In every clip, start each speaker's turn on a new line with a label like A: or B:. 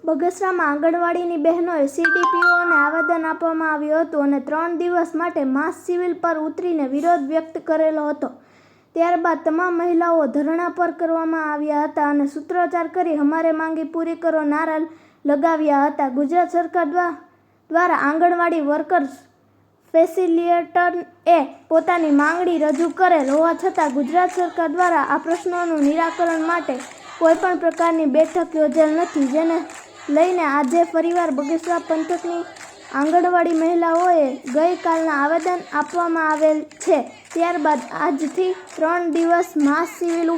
A: બગસરામાં આંગણવાડીની બહેનોએ સીડીપીઓને આવેદન આપવામાં આવ્યું હતું અને 3 દિવસ માટે માસ સિવિલ પર ઉતરીને વિરોધ વ્યક્ત કરેલો હતો। ત્યારબાદ તમામ મહિલાઓ ધરણા પર કરવામાં આવ્યા હતા અને સૂત્રોચ્ચાર કરી હમારે માંગી પૂરી કરો નારા લગાવ્યા હતા। ગુજરાત સરકાર દ્વારા આંગણવાડી વર્કર્સ ફેસિલિટેટરએ પોતાની માંગણી રજૂ કરેલ હોવા છતાં ગુજરાત સરકાર દ્વારા આ પ્રશ્નોનું નિરાકરણ માટે કોઈપણ પ્રકારની બેઠક યોજેલ નથી, જેને લઈને આજે ફરીવાર બગસરા પંથકની આંગણવાડી મહિલાઓએ ગઈકાલના આવેદન આપવામાં આવેલ છે। ત્યારબાદ આજથી 3 દિવસ માસ સિવિલ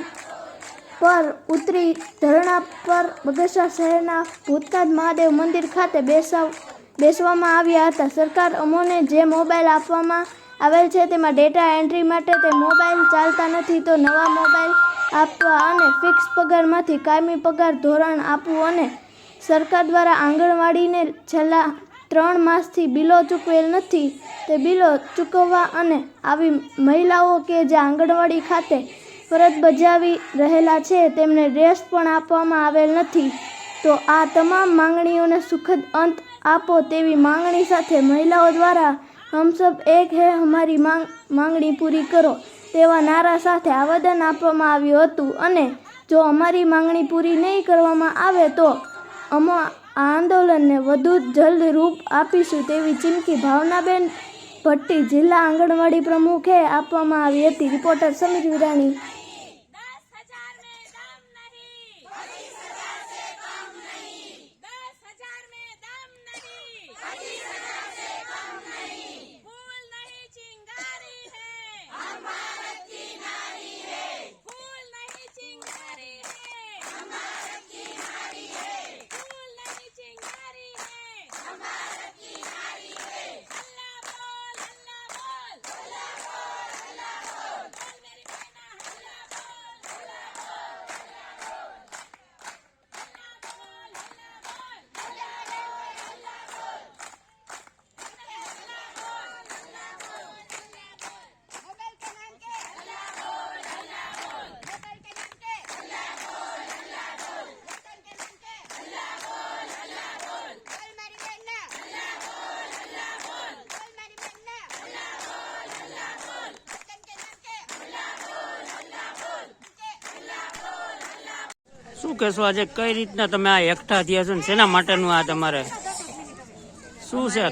A: પર ઉતરી ધરણા પર બગસરા શહેરના ભૂતનાથ મહાદેવ મંદિર ખાતે બેસવામાં આવ્યા હતા। સરકાર અમોને જે મોબાઈલ આપવામાં આવેલ છે તેમાં ડેટા એન્ટ્રી માટે તે મોબાઈલ ચાલતા નથી, તો નવા મોબાઈલ આપવા અને ફિક્સ પગારમાંથી કાયમી પગાર ધોરણ આપવું અને સરકાર દ્વારા આંગણવાડીને છેલ્લા 3 માસથી બિલો ચૂકવેલ નથી તે બિલો ચૂકવવા અને આવી મહિલાઓ કે જે આંગણવાડી ખાતે ફરજ બજાવી રહેલા છે તેમને ડ્રેસ પણ આપવામાં આવેલ નથી, તો આ તમામ માંગણીઓને સુખદ અંત આપો તેવી માંગણી સાથે મહિલાઓ દ્વારા હમ સબ એક હૈ હમારી માંગણી પૂરી કરો તેવા નારા સાથે આવેદન આપવામાં આવ્યું હતું અને જો અમારી માંગણી પૂરી નહીં કરવામાં આવે તો અમે આ આંદોલનને વધુ જલ્દ રૂપ આપીશું તેવી ચીમકી ભાવનાબેન ભટ્ટી જિલ્લા આંગણવાડી પ્રમુખે આપવામાં આવી હતી। રિપોર્ટર સમીર વિરાણી।
B: શું કહેશો આજે કઈ રીતના તમે આ એકઠા થયા છો ને શેના માટેનું આ તમારે શું છે?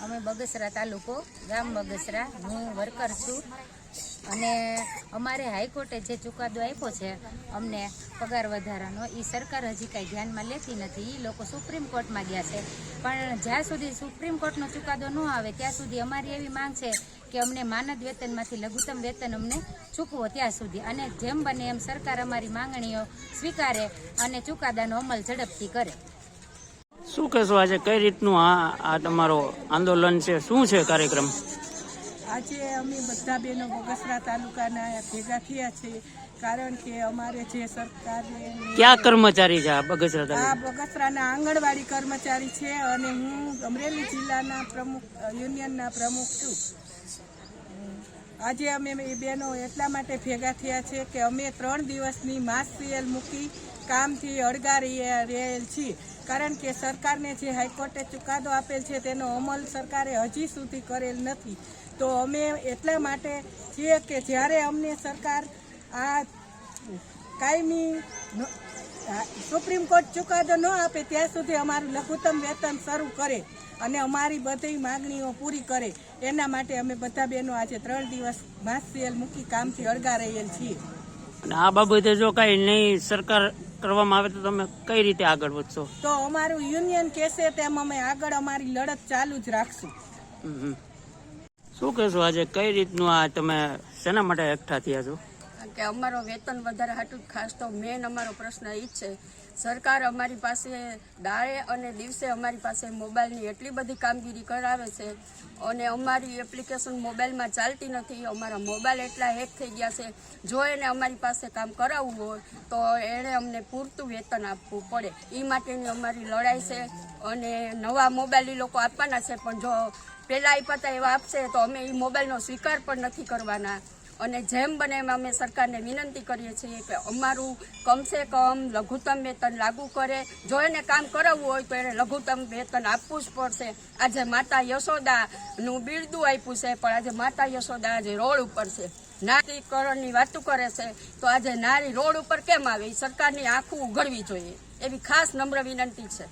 C: અમે બગસરા તાલુકો ગામ બગસરા, હું વર્કર છું અને અમારે હાઈકોર્ટે જે ચુકાદો આપ્યો છે અમને પગાર વધારાનો, એ સરકાર હજી કાંઈ ધ્યાનમાં લેતી નથી। એ લોકો સુપ્રીમ કોર્ટમાં ગયા છે, પણ જ્યાં સુધી સુપ્રીમ કોર્ટનો ચુકાદો ન આવે ત્યાં સુધી અમારી એવી માંગ છે કે અમને માનદ વેતનમાંથી લઘુત્તમ વેતન અમને ચૂકવો ત્યાં સુધી, અને જેમ બને એમ સરકાર અમારી માંગણીઓ સ્વીકારે અને ચુકાદાનો અમલ ઝડપથી કરે।
B: શું કહેશો આજે કઈ રીતનું આ તમારો આંદોલન છે, શું છે કાર્યક્રમ?
D: આજે અમે બધા બહેનો બગસરા તાલુકાના ભેગા થયા છે, કારણ કે અમારે જે સરકારને
B: ક્યાં કર્મચારી છે આ બગસરા તાલુકા?
D: આ બગસરાના આંગણવાડી કર્મચારી છે અને હું અમરેલી જિલ્લાના પ્રમુખ યુનિયનના પ્રમુખ છું। આજે અમે એ બહેનો એટલા માટે ભેગા થયા છે કે અમે 3 દિવસની માસ સિવિલ મૂકી કામથી અળગા રહેલ છીએ, કારણ કે સરકારને જે હાઈકોર્ટે ચુકાદો આપેલ છે તેનો અમલ સરકારે હજી સુધી કરેલ નથી। તો અમે એટલા માટે છીએ કે જ્યારે અમને સરકાર આ કાયમી સુપ્રીમ કોર્ટ ચુકાદો ન આપે ત્યાં સુધી અમારું લઘુત્તમ વેતન શરૂ કરે અને અમારી બધી માંગણીઓ પૂરી કરે, એના માટે અમે બધા બહેનો આજે 3 દિવસ માસ સિવિલ મૂકી કામથી અળગા રહેલ છીએ।
B: અને આ બાબતે જો કઈ નહીં સરકાર કરવામાં આવે તો તમે કઈ રીતે આગળ વધશો?
D: તો અમારું યુનિયન કહેશે તેમ અમે આગળ અમારી લડત ચાલુ જ રાખશું।
B: શું કહેશો આજે કઈ રીતનું આ તમે શેના માટે એકઠા થયા છો?
E: કે અમારો વેતન વધારે હાટું ખાસ તો મેન અમારો પ્રશ્ન એ જ છે, સરકાર અમારી પાસે દાડે અને દિવસે અમારી પાસે મોબાઈલની એટલી બધી કામગીરી કરાવે છે અને અમારી એપ્લિકેશન મોબાઈલમાં ચાલતી નથી। અમારા મોબાઈલ એટલા હેક થઈ ગયા છે, જો એને અમારી પાસે કામ કરાવવું હોય તો એણે અમને પૂરતું વેતન આપવું પડે, એ માટેની અમારી લડાઈ છે। અને નવા મોબાઈલ એ લોકો આપવાના છે, પણ જો પહેલાં આપ્યા હતા એવા આપશે તો અમે એ મોબાઈલનો સ્વીકાર પણ નથી કરવાના અને જેમ બને એમ અમે સરકારને વિનંતી કરીએ છીએ કે અમારું કમસે કમ લઘુત્તમ વેતન લાગુ કરે. જો એને કામ કરાવવું હોય તો એને લઘુત્તમ વેતન આપવું જ પડશે. આજે માતા યશોદાનું બિરદું આપ્યું છે, પણ આજે માતા યશોદા આજે રોડ ઉપર છે. નારીકરણની વાતો કરે છે તો આજે નારી રોડ ઉપર કેમ આવે? એ સરકારની આંખું ઉઘડવી જોઈએ એવી ખાસ નમ્ર વિનંતી છે.